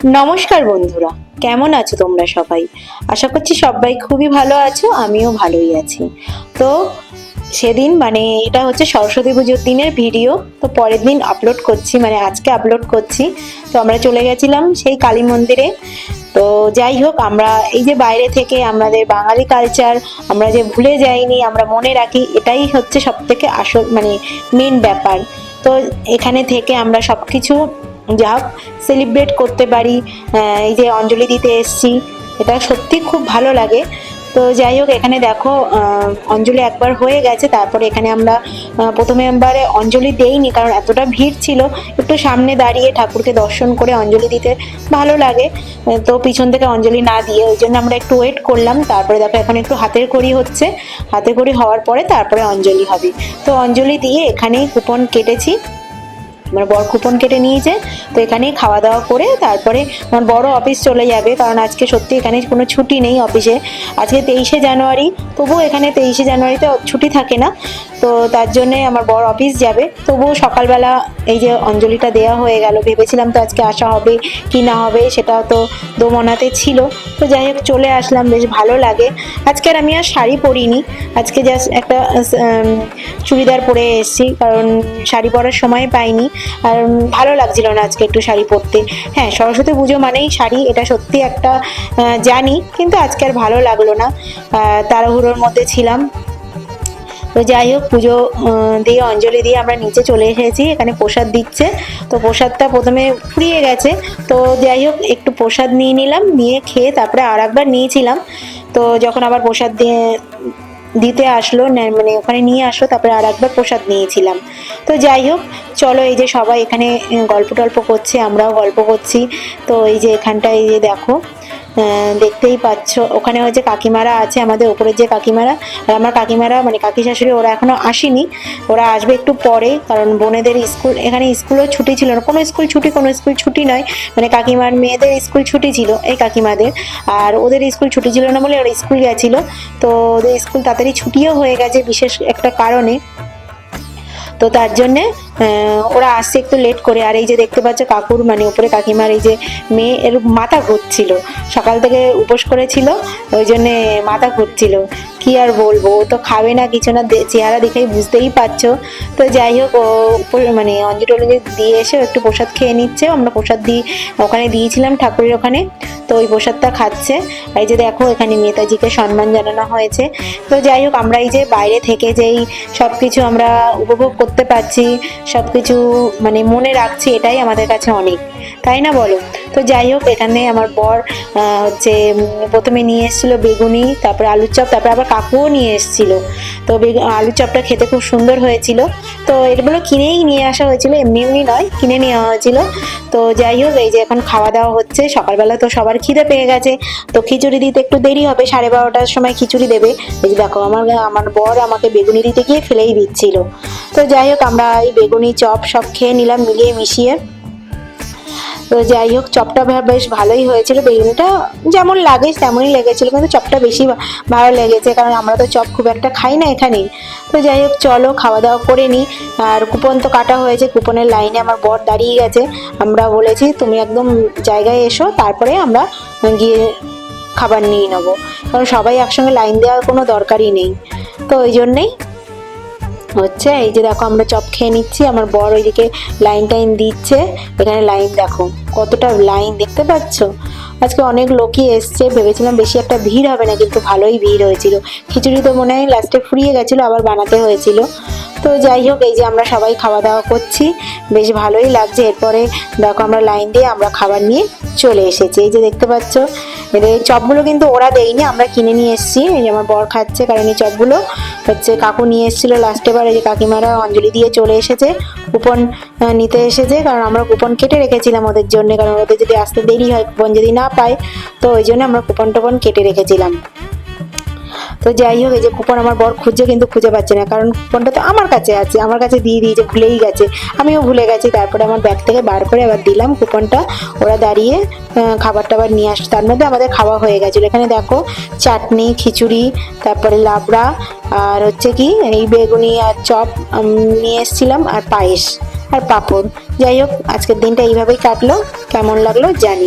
নমস্কার বন্ধুরা, কেমন আছো তোমরা সবাই? আশা করছি সবাই খুবই ভালো আছো, আমিও ভালোই আছি। তো সেদিন এটা হচ্ছে সরস্বতী পুজোর দিনের ভিডিও। তো পরের দিন আপলোড করছি, আজকে আপলোড করছি। তো আমরা চলে গেছিলাম সেই কালী মন্দিরে। তো যাই হোক, আমরা এই যে বাইরে থেকে আমাদের বাঙালি কালচার আমরা যে ভুলে যাইনি, আমরা মনে রাখি, এটাই হচ্ছে সব থেকে আসল মেন ব্যাপার। তো এখানে থেকে আমরা সব কিছু যা হোক সেলিব্রেট করতে পারি। এই যে অঞ্জলি দিতে এসছি, এটা সত্যি খুব ভালো লাগে। তো যাই হোক, এখানে দেখো অঞ্জলি একবার হয়ে গেছে। তারপরে এখানে আমরা প্রথমে একবারে অঞ্জলি দেইনি, কারণ এতটা ভিড় ছিল। একটু সামনে দাঁড়িয়ে ঠাকুরকে দর্শন করে অঞ্জলি দিতে ভালো লাগে। তো পিছন থেকে অঞ্জলি না দিয়ে ওই জন্য আমরা একটু ওয়েট করলাম। তারপরে দেখো এখন একটু হাতের খড়ি হচ্ছে, হাতের খড়ি হওয়ার পরে তারপরে অঞ্জলি হবে। তো অঞ্জলি দিয়ে এখানেই কুপন কেটেছি, আমার বর কুপন কেটে নিয়েছে। তো এখানেই খাওয়া দাওয়া করে তারপরে আমার বড় অফিস চলে যাবে, কারণ আজকে সত্যি এখানে কোনো ছুটি নেই অফিসে। আজকে 23শে জানুয়ারি, তবুও এখানে 23শে জানুয়ারিতে ছুটি থাকে না। তো তার জন্যে আমার বর অফিস যাবে। তবুও সকালবেলা এই যে অঞ্জলিটা দেওয়া হয়ে গেল। ভেবেছিলাম তো আজকে আসা হবে কি না হবে, সেটাও তো দোমনাতে ছিল। তো যাই হোক চলে আসলাম, বেশ ভালো লাগে। আজকে আর আমি আর শাড়ি পরিনি, আজকে জাস্ট একটা চুড়িদার পরে এসেছি, কারণ শাড়ি পরার সময় পাইনি। আর ভালো লাগছিল না আজকে একটু শাড়ি পরতে। হ্যাঁ, সরস্বতী পুজো মানেই শাড়ি, এটা সত্যি একটা জানি, কিন্তু আজকে আর ভালো লাগলো না, তাড়াহুড়োর মধ্যে ছিলাম। তো যাই হোক, পুজো দিয়ে অঞ্জলি দিয়ে আমরা নিচে চলে এসেছি। এখানে প্রসাদ দিচ্ছে। তো প্রসাদটা প্রথমে ফুরিয়ে গেছে। তো যাই হোক, একটু প্রসাদ নিয়ে নিলাম, নিয়ে খেয়ে তারপরে আর একবার নিয়েছিলাম। তো যখন আবার প্রসাদ দিতে আসলো, ওখানে নিয়ে আসলো, তারপরে আর একবার প্রসাদ নিয়েছিলাম। তো যাই হোক, চলো, এই যে সবাই এখানে গল্প টল্প করছে, আমরাও গল্প করছি। তো এই যে এখানটায় এই যে দেখো, দেখতেই পাচ্ছ, ওখানে হচ্ছে কাকিমারা আছে, আমাদের ওপরের যে কাকিমারা। আর আমার কাকিমারা কাকি শাশুড়ি ওরা এখনো আসেনি, ওরা আসবে একটু পরে, কারণ বোনেদের স্কুল, এখানে স্কুলও ছুটি ছিল না, কোনো স্কুল ছুটি নয়, কাকিমার মেয়েদের স্কুল ছুটি ছিল এই কাকিমাদের, আর ওদের স্কুল ছুটি ছিল না বলে ওরা স্কুল গেছিল। তো ওদের স্কুল তাড়াতাড়ি ছুটিও হয়ে গেছে বিশেষ একটা কারণে। তো তার জন্যে ওরা আসছে একটু লেট করে। আর এই যে দেখতে পাচ্ছ কাকুর উপরে কাকিমার এই যে মেয়ে, এর মাথা ঘুরছিল, সকাল থেকে উপোস করেছিল, ওই জন্যে মাথা ঘুরছিল। কি আর বলবো, ও তো খাবে না কিছু না, চেহারা দেখেই বুঝতেই পারছো। তো যাই হোক, ও অঞ্জলি টঞ্জলি দিয়ে এসে একটু প্রসাদ খেয়ে নিচ্ছে। আমরা প্রসাদ ওখানে দিয়েছিলাম ঠাকুরের ওখানে, তো ওই প্রসাদটা খাচ্ছে। এই যে দেখো, এখানে নেতাজিকে সম্মান জানানো হয়েছে। তো যাই হোক, আমরা এই যে বাইরে থেকে যেই সব কিছু আমরা উপভোগ করতে পারছি, সব কিছু মনে রাখছি, এটাই আমাদের কাছে অনেক, তাই না বলো? তো যাই হোক, এখানে আমার বর হচ্ছে প্রথমে নিয়ে এসেছিলো বেগুনি, তারপরে আলুর চপ, তারপরে আবার কাকুও নিয়ে এসেছিলো। তো আলুর চপটা খেতে খুব সুন্দর হয়েছিল। তো এগুলো কিনেই নিয়ে আসা হয়েছিল, এমনি এমনি নয়, কিনে নেওয়া হয়েছিল। তো যাই হোক, এই যে এখন খাওয়া দাওয়া হচ্ছে। সকালবেলা তো সবার খিদে পেয়ে গেছে, তো খিচুড়ি দিতে একটু দেরি হবে, 12:30টার সময় খিচুড়ি দেবে। এই যে দেখো, আমার বর আমাকে বেগুনি দিতে গিয়ে ফেলেই দিচ্ছিল। তো যাই হোক, আমরা এই বেগুনি চপ সব খেয়ে নিলাম মিলিয়ে মিশিয়ে। তো যাই হোক, চপটা বেশ ভালোই হয়েছিল, বেগুনিটা যেমন লাগে তেমনই লেগেছিল, কিন্তু চপটা বেশি ভালো লেগেছে, কারণ আমরা তো চপ খুব একটা খাই না এখানে। তো যাই হোক, চলো খাওয়া দাওয়া করে নিই। আর কুপন তো কাটা হয়েছে, কুপনের লাইনে আমার বর দাঁড়িয়ে গেছে। আমরা বলেছি তুমি একদম জায়গায় এসো, তারপরে আমরা গিয়ে খাবার নিয়ে নেবো, কারণ সবাই একসঙ্গে লাইন দেওয়ার কোনো দরকারই নেই। তো ওই জন্যেই হচ্ছে, এই যে দেখো আমরা চপ খেয়ে নিচ্ছি, আমার বর ওইদিকে লাইন টাইন দিচ্ছে। এখানে লাইন দেখো, কতটা লাইন দেখতে পাচ্ছ। আজকে অনেক লোকই এসছে, ভেবেছিলাম বেশি একটা ভিড় হবে না, কিন্তু ভালোই ভিড় হয়েছিল। খিচুড়ি তো মনে হয় লাস্টে ফুরিয়ে গেছিলো, আবার বানাতে হয়েছিল। তো যাই হোক, এই যে আমরা সবাই খাওয়া দাওয়া করছি, বেশ ভালোই লাগছে। এরপরে দেখো, আমরা লাইন দিয়ে আমরা খাবার নিয়ে চলে এসেছি। এই যে দেখতে পাচ্ছ, এই চপগুলো কিন্তু ওরা দেয়নি, আমরা কিনে নিয়ে এসেছি। এই যে আমার বর খাচ্ছে, কারণ এই চপগুলো হচ্ছে কাকু নিয়ে এসেছিলো লাস্টে বার। এই যে কাকিমারা অঞ্জলি দিয়ে চলে এসেছে, কুপন নিতে এসেছে, কারণ আমরা কুপন কেটে রেখেছিলাম ওদের জন্য, কারণ ওদের যদি আসতে দেরি হয়, কুপন যদি না পায়, তো ওই জন্য আমরা কুপন টুপন কেটে রেখেছিলাম। তো যাই হোক, এই যে কুপন আমার বর খুঁজছে, কিন্তু খুঁজে পাচ্ছে না, কারণ কুপনটা তো আমার কাছে আছে, আমার কাছে দিয়ে দিয়েছে, ভুলেই গেছে, আমিও ভুলে গেছি। তারপরে আমার ব্যাগ থেকে বার করে আবার দিলাম কুপনটা, ওরা দাঁড়িয়ে খাবার টাবার নিয়ে আসছে। তার মধ্যে আমাদের খাওয়া হয়ে গেছিলো। এখানে দেখো, চাটনি, খিচুড়ি, তারপরে লাবড়া, আর হচ্ছে কি এই বেগুনি আর চপ নিয়ে এসেছিলাম, আর পায়েস আর পাঁপড়। যাই হোক, আজকের দিনটা এইভাবেই কাটলো। কেমন লাগলো জানি।